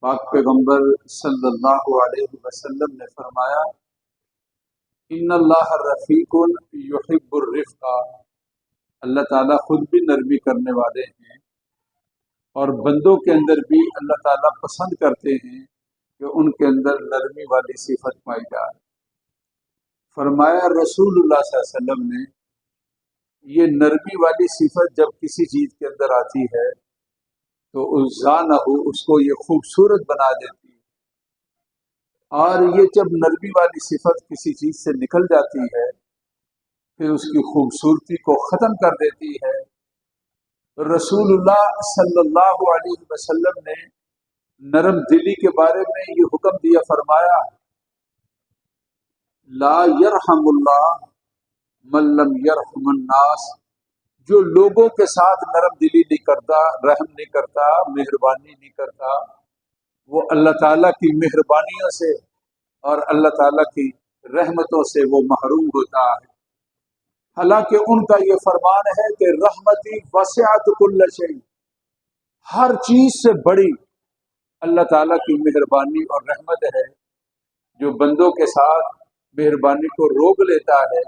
پاک پیغمبر صلی اللہ علیہ وسلم نے فرمایا ان اللہ رفیق یحب الرفق، اللہ تعالیٰ خود بھی نرمی کرنے والے ہیں اور بندوں کے اندر بھی اللہ تعالیٰ پسند کرتے ہیں کہ ان کے اندر نرمی والی صفت پائی جائے۔ فرمایا رسول اللہ صلی اللہ علیہ وسلم نے یہ نرمی والی صفت جب کسی چیز کے اندر آتی ہے تو زانہ اس کو یہ خوبصورت بنا دیتی ہے، اور یہ جب نرمی والی صفت کسی چیز سے نکل جاتی ہے پھر اس کی خوبصورتی کو ختم کر دیتی ہے۔ رسول اللہ صلی اللہ علیہ وسلم نے نرم دلی کے بارے میں یہ حکم دیا، فرمایا لا یرحم اللہ من لم یرحم الناس، جو لوگوں کے ساتھ نرم دلی نہیں کرتا، رحم نہیں کرتا، مہربانی نہیں کرتا، وہ اللہ تعالیٰ کی مہربانیوں سے اور اللہ تعالیٰ کی رحمتوں سے وہ محروم ہوتا ہے۔ حالانکہ ان کا یہ فرمان ہے کہ رحمتی وسعت کل شیء، ہر چیز سے بڑی اللہ تعالیٰ کی مہربانی اور رحمت ہے۔ جو بندوں کے ساتھ مہربانی کو روک لیتا ہے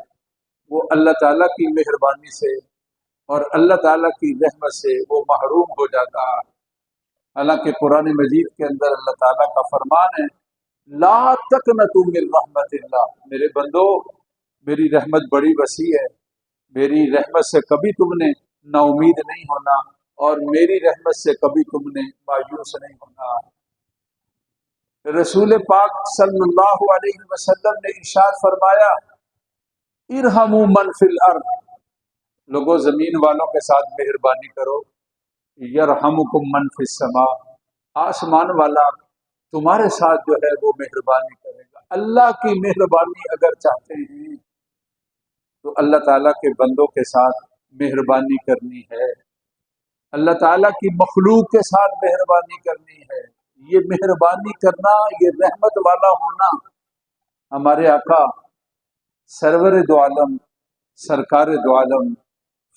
وہ اللہ تعالیٰ کی مہربانی سے اور اللہ تعالیٰ کی رحمت سے وہ محروم ہو جاتا ہے۔ حالانکہ قرآن مجید کے اندر اللہ تعالیٰ کا فرمان ہے لا تقنطوا من رحمت اللہ، میرے بندو میری رحمت بڑی وسیع ہے، میری رحمت سے کبھی تم نے نا امید نہیں ہونا اور میری رحمت سے کبھی تم نے مایوس نہیں ہونا۔ رسول پاک صلی اللہ علیہ وسلم نے ارشاد فرمایا ارحموا من فی الارض، لوگوں زمین والوں کے ساتھ مہربانی کرو، یرحمکم من فی السماء، آسمان والا تمہارے ساتھ جو ہے وہ مہربانی کرے گا۔ اللہ کی مہربانی اگر چاہتے ہیں تو اللہ تعالیٰ کے بندوں کے ساتھ مہربانی کرنی ہے، اللہ تعالیٰ کی مخلوق کے ساتھ مہربانی کرنی ہے۔ یہ مہربانی کرنا، یہ رحمت والا ہونا ہمارے آقا سرور دو عالم، سرکار دو عالم،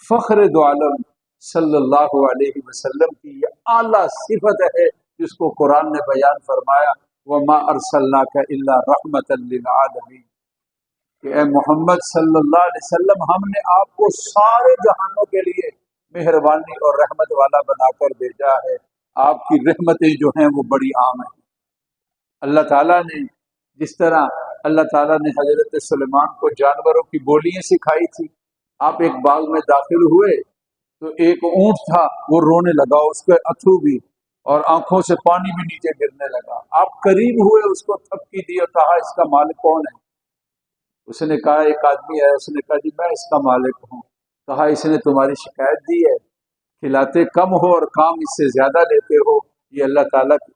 فخر دو عالم صلی اللہ علیہ وسلم کی یہ اعلیٰ صفت ہے جس کو قرآن نے بیان فرمایا وَمَا أَرْسَلْنَاكَ إِلَّا رَحْمَةً لِلْعَالَمِينَ، کہ اے محمد صلی اللہ علیہ وسلم ہم نے آپ کو سارے جہانوں کے لیے مہربانی اور رحمت والا بنا کر بھیجا ہے۔ آپ کی رحمتیں جو ہیں وہ بڑی عام ہیں۔ اللہ تعالیٰ نے جس طرح اللہ تعالیٰ نے حضرت سلیمان کو جانوروں کی بولیاں سکھائی تھی، آپ ایک باغ میں داخل ہوئے تو ایک اونٹ تھا وہ رونے لگا، اس کے اتھرو بھی اور آنکھوں سے پانی بھی نیچے گرنے لگا۔ آپ قریب ہوئے، اس کو تھپکی دی اور کہا اس کا مالک کون ہے؟ اس نے کہا ایک آدمی ہے، اس نے کہا جی میں اس کا مالک ہوں۔ کہا اس نے تمہاری شکایت دی ہے، کھلاتے کم ہو اور کام اس سے زیادہ لیتے ہو، یہ اللہ تعالیٰ کی۔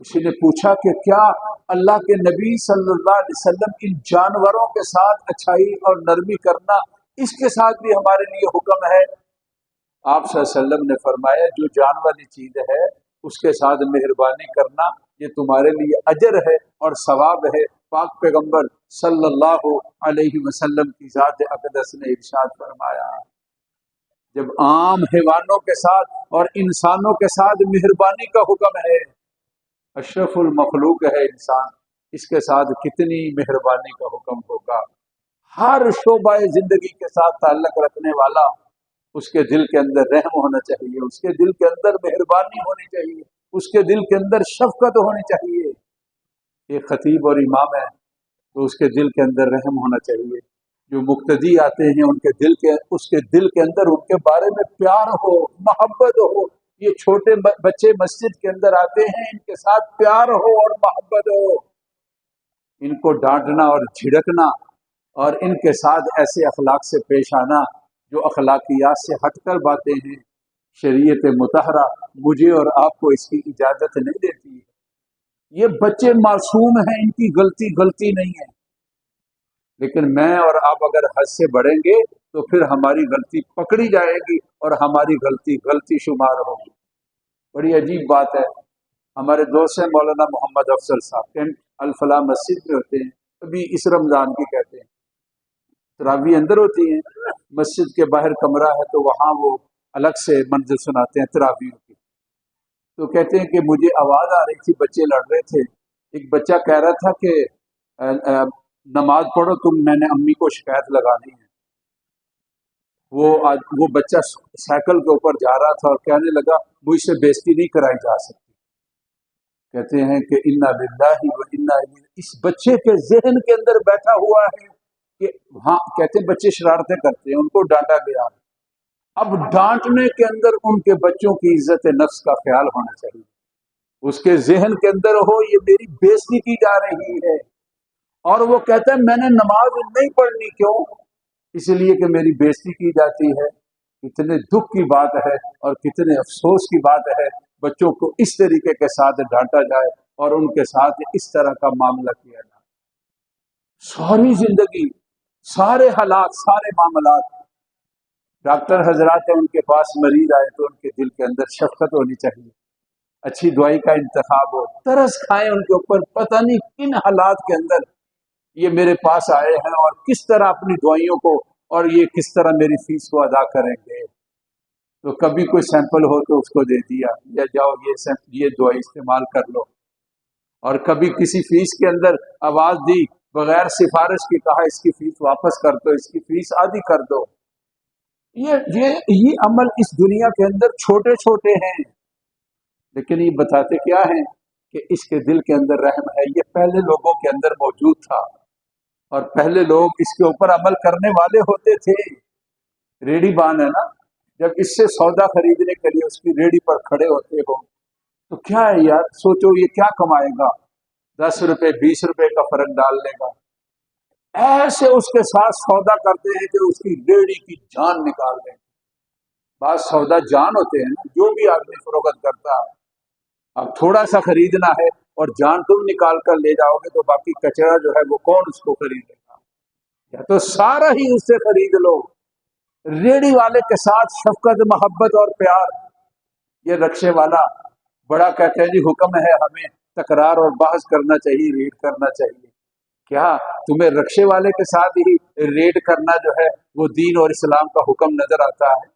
اسی نے پوچھا کہ کیا اللہ کے نبی صلی اللہ علیہ وسلم ان جانوروں کے ساتھ اچھائی اور نرمی کرنا اس کے ساتھ بھی ہمارے لیے حکم ہے؟ آپ صلی اللہ علیہ وسلم نے فرمایا جو جان والی چیز ہے اس کے ساتھ مہربانی کرنا یہ تمہارے لیے اجر ہے اور ثواب ہے۔ پاک پیغمبر صلی اللہ علیہ وسلم کی ذات اقدس نے ارشاد فرمایا جب عام حیوانوں کے ساتھ اور انسانوں کے ساتھ مہربانی کا حکم ہے، اشرف المخلوق ہے انسان، اس کے ساتھ کتنی مہربانی کا حکم ہوگا۔ ہر شعبہ زندگی کے ساتھ تعلق رکھنے والا اس کے دل کے اندر رحم ہونا چاہیے، اس کے دل کے اندر مہربانی ہونی چاہیے، اس کے دل کے اندر شفقت ہونی چاہیے۔ ایک خطیب اور امام ہے تو اس کے دل کے اندر رحم ہونا چاہیے۔ جو مقتدی آتے ہیں اس کے دل کے اندر ان کے بارے میں پیار ہو، محبت ہو۔ یہ چھوٹے بچے مسجد کے اندر آتے ہیں، ان کے ساتھ پیار ہو اور محبت ہو، ان کو ڈانٹنا اور جھڑکنا اور ان کے ساتھ ایسے اخلاق سے پیش آنا جو اخلاقیات سے ہٹ کر باتیں ہیں، شریعت مطہرہ مجھے اور آپ کو اس کی اجازت نہیں دیتی ہے۔ یہ بچے معصوم ہیں، ان کی غلطی نہیں ہے، لیکن میں اور آپ اگر حد سے بڑھیں گے تو پھر ہماری غلطی پکڑی جائے گی اور ہماری غلطی شمار ہوگی۔ بڑی عجیب بات ہے، ہمارے دوست ہیں مولانا محمد افضل صاحب، کینٹ الفلاح مسجد میں ہوتے ہیں، ابھی اس رمضان کی کہتے ہیں تراویح اندر ہوتی ہیں، مسجد کے باہر کمرہ ہے تو وہاں وہ الگ سے منزل سناتے ہیں تراویح کی۔ تو کہتے ہیں کہ مجھے آواز آ رہی تھی، بچے لڑ رہے تھے، ایک بچہ کہہ رہا تھا کہ نماز پڑھو تم، میں نے امی کو شکایت لگانی ہے۔ وہ بچہ سائیکل کے اوپر جا رہا تھا اور کہنے لگا مجھ سے بےزتی نہیں کرائی جا سکتی۔ کہتے ہیں کہ انا للہ و انا الیہ، اس بچے کے ذہن کے اندر بیٹھا ہوا ہے کہ ہاں، کہتے ہیں بچے شرارتیں کرتے ہیں، ان کو ڈانٹا گیا، اب ڈانٹنے کے اندر ان کے بچوں کی عزت نفس کا خیال ہونا چاہیے، اس کے ذہن کے اندر ہو یہ میری بےزتی کی جا رہی ہے، اور وہ کہتا ہے میں نے نماز نہیں پڑھنی، کیوں؟ اس لیے کہ میری بےزتی کی جاتی ہے۔ کتنے دکھ کی بات ہے اور کتنے افسوس کی بات ہے بچوں کو اس طریقے کے ساتھ ڈانٹا جائے اور ان کے ساتھ اس طرح کا معاملہ کیا جائے۔ ساری زندگی، سارے حالات، سارے معاملات، ڈاکٹر حضرات ہیں ان کے پاس مریض آئے تو ان کے دل کے اندر شفقت ہونی چاہیے، اچھی دوائی کا انتخاب ہو، ترس کھائیں ان کے اوپر، پتہ نہیں کن حالات کے اندر یہ میرے پاس آئے ہیں اور کس طرح اپنی دوائیوں کو اور یہ کس طرح میری فیس کو ادا کریں گے۔ تو کبھی کوئی سیمپل ہو تو اس کو دے دیا، یا جاؤ یہ دوائی استعمال کر لو، اور کبھی کسی فیس کے اندر آواز دی بغیر سفارش کی، کہا اس کی فیس واپس کر دو، اس کی فیس آدھی کر دو۔ یہ عمل اس دنیا کے اندر چھوٹے چھوٹے ہیں، لیکن یہ بتاتے کیا ہیں کہ اس کے دل کے اندر رحم ہے۔ یہ پہلے لوگوں کے اندر موجود تھا، اور پہلے لوگ اس کے اوپر عمل کرنے والے ہوتے تھے۔ ریڑھی بان ہے نا، جب اس سے سودا خریدنے کے لیے اس کی ریڑھی پر کھڑے ہوتے ہو تو کیا ہے یار، سوچو یہ کیا کمائے گا، 10 روپے 20 روپے کا فرق ڈال لے گا، ایسے اس کے ساتھ سودا کرتے ہیں کہ اس کی ریڑھی کی جان نکال دیں۔ بعض سودا جان ہوتے ہیں نا، جو بھی آدمی فروخت کرتا ہے، اب تھوڑا سا خریدنا ہے اور جان تم نکال کر لے جاؤ گے تو باقی کچرا جو ہے وہ کون اس کو خریدے گا؟ یا تو سارا ہی اس سے خرید لو۔ ریڑھی والے کے ساتھ شفقت، محبت اور پیار۔ یہ رکشے والا بڑا کہتے ہیں جی حکم ہے ہمیں تکرار اور بحث کرنا چاہیے، ریڈ کرنا چاہیے۔ کیا تمہیں رکشے والے کے ساتھ ہی ریڈ کرنا جو ہے وہ دین اور اسلام کا حکم نظر آتا ہے؟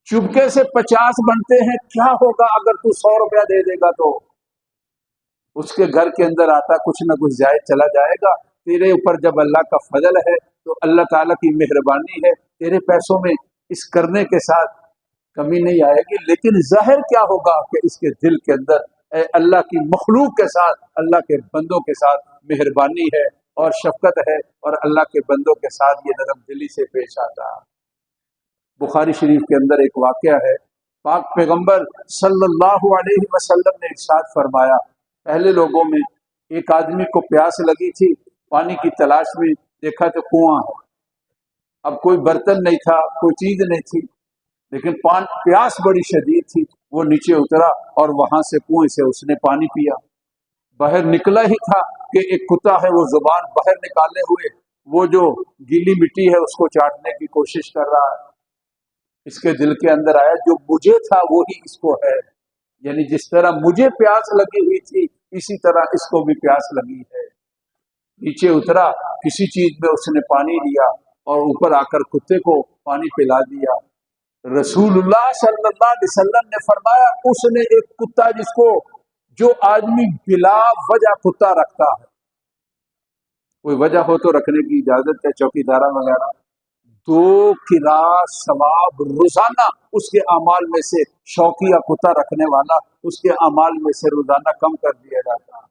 چپکے سے 50 بنتے ہیں، کیا ہوگا اگر تو 100 روپیہ دے دے گا تو اس کے گھر کے اندر آتا کچھ نہ کچھ جائے چلا جائے گا۔ تیرے اوپر جب اللہ کا فضل ہے تو اللہ تعالیٰ کی مہربانی ہے، تیرے پیسوں میں اس کرنے کے ساتھ کمی نہیں آئے گی، لیکن ظاہر کیا ہوگا کہ اس کے دل کے اندر اللہ کی مخلوق کے ساتھ، اللہ کے بندوں کے ساتھ مہربانی ہے اور شفقت ہے، اور اللہ کے بندوں کے ساتھ یہ نرم دلی سے پیش آتا ہے۔ بخاری شریف کے اندر ایک واقعہ ہے، پاک پیغمبر صلی اللہ علیہ وسلم نے ارشاد فرمایا، پہلے لوگوں میں ایک آدمی کو پیاس لگی تھی، پانی کی تلاش میں دیکھا تو کنواں ہے، اب کوئی برتن نہیں تھا، کوئی چیز نہیں تھی، لیکن پیاس بڑی شدید تھی، وہ نیچے اترا اور وہاں سے کنویں سے اس نے پانی پیا۔ باہر نکلا ہی تھا کہ ایک کتا ہے، وہ زبان باہر نکالے ہوئے وہ جو گیلی مٹی ہے اس کو چاٹنے کی کوشش کر رہا ہے۔ اس کے دل کے اندر آیا جو مجھے تھا وہی اس کو ہے، یعنی جس طرح مجھے پیاس لگی ہوئی تھی اسی طرح اس کو بھی پیاس لگی ہے۔ نیچے اترا، کسی چیز میں اس نے پانی لیا اور اوپر آ کر کتے کو پانی پلا دیا۔ رسول اللہ صلی اللہ علیہ وسلم نے فرمایا اس نے ایک کتا جس کو جو آدمی بلا وجہ کتا رکھتا ہے، کوئی وجہ ہو تو رکھنے کی اجازت ہے، چوکی دارہ وغیرہ، 2 قراط ثواب روزانہ اس کے اعمال میں سے، شوقیہ کتا رکھنے والا اس کے اعمال میں سے روزانہ کم کر دیا جاتا ہے۔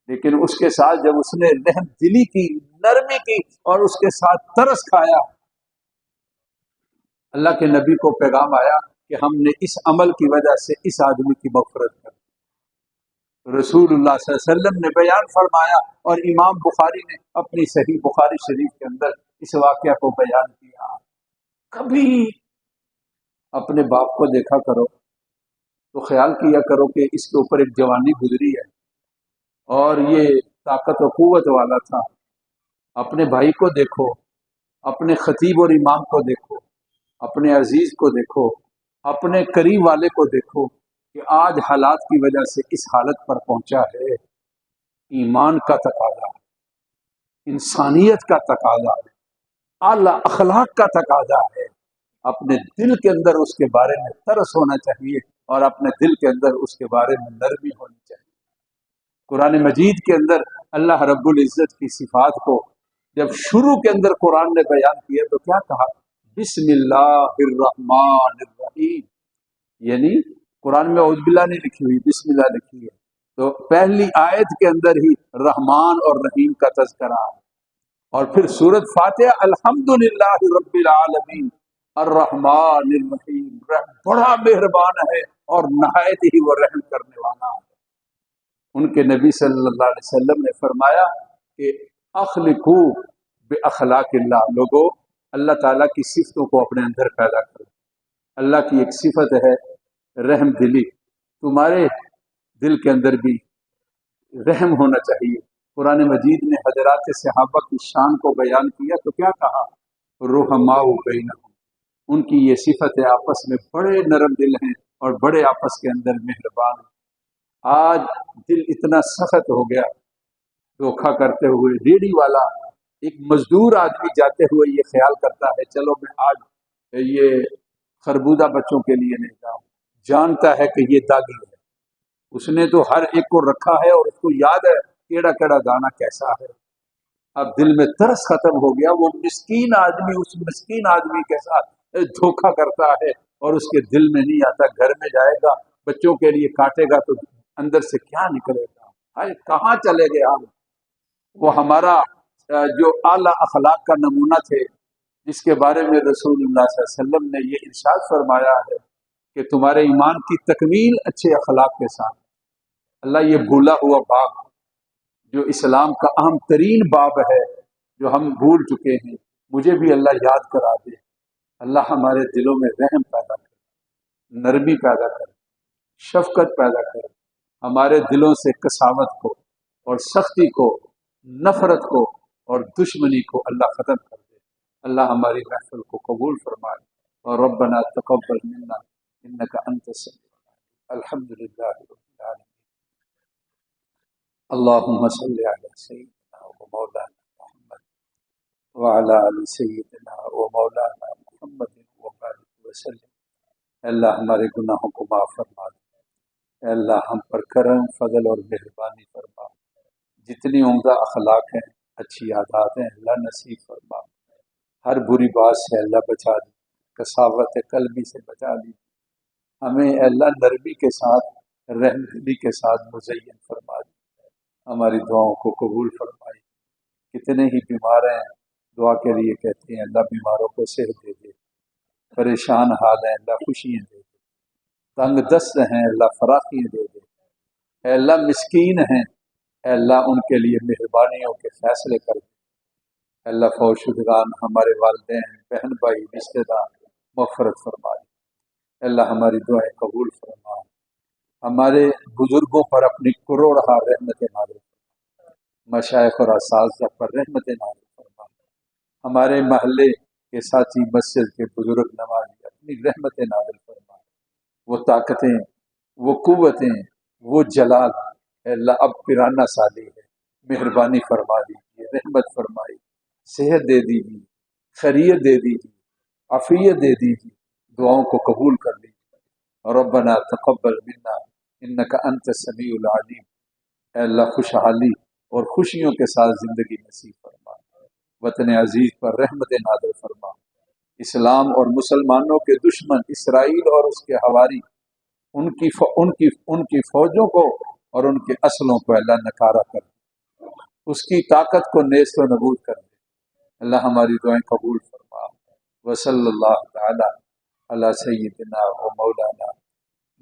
لیکن اس کے ساتھ جب اس نے رحم دلی کی، نرمی کی اور اس کے ساتھ ترس کھایا، اللہ کے نبی کو پیغام آیا کہ ہم نے اس عمل کی وجہ سے اس آدمی کی مغفرت کر دی۔ رسول اللہ صلی اللہ علیہ وسلم نے بیان فرمایا، اور امام بخاری نے اپنی صحیح بخاری شریف کے اندر اس واقعہ کو بیان کیا۔ کبھی اپنے باپ کو دیکھا کرو تو خیال کیا کرو کہ اس کے اوپر ایک جوانی گزری ہے اور یہ طاقت و قوت والا تھا۔ اپنے بھائی کو دیکھو، اپنے خطیب اور امام کو دیکھو، اپنے عزیز کو دیکھو، اپنے قریب والے کو دیکھو کہ آج حالات کی وجہ سے اس حالت پر پہنچا ہے۔ ایمان کا تقاضا ہے، انسانیت کا تقاضا ہے، اعلیٰ اخلاق کا تقاضا ہے۔ اپنے دل کے اندر اس کے بارے میں ترس ہونا چاہیے اور اپنے دل کے اندر اس کے بارے میں نرمی ہونی چاہیے۔ قرآن مجید کے اندر اللہ رب العزت کی صفات کو جب شروع کے اندر قرآن نے بیان کیا تو کیا کہا؟ بسم اللہ الرحمن الرحیم، یعنی قرآن میں اعوذ باللہ نہیں لکھی ہوئی، بسم اللہ لکھی ہے، تو پہلی آیت کے اندر ہی رحمان اور رحیم کا تذکرہ ہے۔ اور پھر سورۃ فاتحہ الحمدللہ رب العالمین الرحمن الرحیم، بڑا مہربان ہے اور نہایت ہی وہ رحم کرنے والا ہے۔ ان کے نبی صلی اللہ علیہ وسلم نے فرمایا کہ اخلقو باخلاق اللہ، لوگوں اللہ تعالیٰ کی صفتوں کو اپنے اندر پیدا کرو۔ اللہ کی ایک صفت ہے رحم دلی، تمہارے دل کے اندر بھی رحم ہونا چاہیے۔ قرآن مجید نے حضرات صحابہ کی شان کو بیان کیا تو کیا کہا؟ رحماء بینہم، ان کی یہ صفت ہے، آپس میں بڑے نرم دل ہیں اور بڑے آپس کے اندر مہربان ہیں۔ آج دل اتنا سخت ہو گیا، دھوکہ کرتے ہوئے ریڑھی والا ایک مزدور آدمی جاتے ہوئے یہ خیال کرتا ہے چلو میں آج یہ خربوزہ بچوں کے لیے نہیں جاؤں، جانتا ہے کہ یہ داغی ہے، اس نے تو ہر ایک کو رکھا ہے اور اس کو یاد ہے کیڑا کیڑا دانا کیسا ہے۔ اب دل میں ترس ختم ہو گیا، وہ مسکین آدمی اس مسکین آدمی کے ساتھ دھوکہ کرتا ہے اور اس کے دل میں نہیں آتا، گھر میں جائے گا بچوں کے لیے کاٹے گا تو اندر سے کیا نکلے گا، ہائے کہاں چلے گئے ہم۔ وہ ہمارا جو اعلیٰ اخلاق کا نمونہ تھے، جس کے بارے میں رسول اللہ صلی اللہ علیہ وسلم نے یہ ارشاد فرمایا ہے کہ تمہارے ایمان کی تکمیل اچھے اخلاق کے ساتھ۔ اللہ یہ بھولا ہوا باب جو اسلام کا اہم ترین باب ہے جو ہم بھول چکے ہیں، مجھے بھی اللہ یاد کرا دے۔ اللہ ہمارے دلوں میں رحم پیدا کرے، نرمی پیدا کرے، شفقت پیدا کرے، ہمارے دلوں سے کساوت کو اور سختی کو، نفرت کو اور دشمنی کو اللہ ختم کر دے۔ اللہ ہماری محفل کو قبول فرمائے، اور ربنا تقبل منا انک انت السمیع الحمد للہ رب العالمین۔ اللهم صل على سيدنا ومولانا محمد وعلى آل سيدنا ومولانا محمد وبارك وسلم۔ اے اللہ ہمارے گناہوں کو معاف فرما دے، اے اللہ ہم پر کرم فضل اور مہربانی فرما، جتنی عمدہ اخلاق ہیں، اچھی عادات ہیں، اللہ نصیب فرما، ہر بری بات سے اللہ بچا دی، کساوت قلبی سے بچا دی، ہمیں اے اللہ نرمی کے ساتھ رحم دلی کے ساتھ مزین فرما دی، ہماری دعاؤں کو قبول فرمائی۔ کتنے ہی بیمار ہیں، دعا کے لیے کہتے ہیں اللہ بیماروں کو صحت دے دے، پریشان حال ہیں اللہ خوشیاں دے دے، تنگ دست ہیں اللہ فراخیاں دے دے، اے اللہ مسکین ہیں اے اللہ ان کے لیے مہربانیوں کے فیصلے کر دے، اے اللہ فوت شدگان ہمارے والدین بہن بھائی رشتے دار مغفرت فرما دے، اے اللہ ہماری دعائیں قبول فرما، ہمارے بزرگوں پر اپنی کروڑہا رحمت نازل فرما، مشائخ اور اساتذہ پر رحمت نازل فرما، ہمارے محلے کے ساتھی مسجد کے بزرگ نمازی اپنی رحمت نازل فرما، وہ طاقتیں، وہ قوتیں، وہ جلال اے اللہ اب پیرانہ سالی ہے، مہربانی فرما دیجیے، رحمت فرمائی، صحت دے دیجیے، خیریت دے دیجیے، عافیت دے دیجیے، دعاؤں کو قبول کر لیجیے۔ ربنا تقبل منا انک انت السمیع العلیم، اے اللہ خوشحالی اور خوشیوں کے ساتھ زندگی نصیب فرما، وطن عزیز پر رحمت نازل فرما، اسلام اور مسلمانوں کے دشمن اسرائیل اور اس کے حواری ان کی فوجوں کو اور ان کے اسلحوں کو اللہ نکارہ کر دے، اس کی طاقت کو نیست و نبود کر دے، اللہ ہماری دعائیں قبول فرما۔ وصلی اللہ تعالی علی سیدنا و مولانا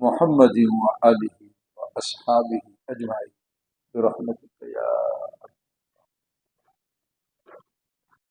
محمد و آلہ و اصحابہ اجمعین برحمتک یا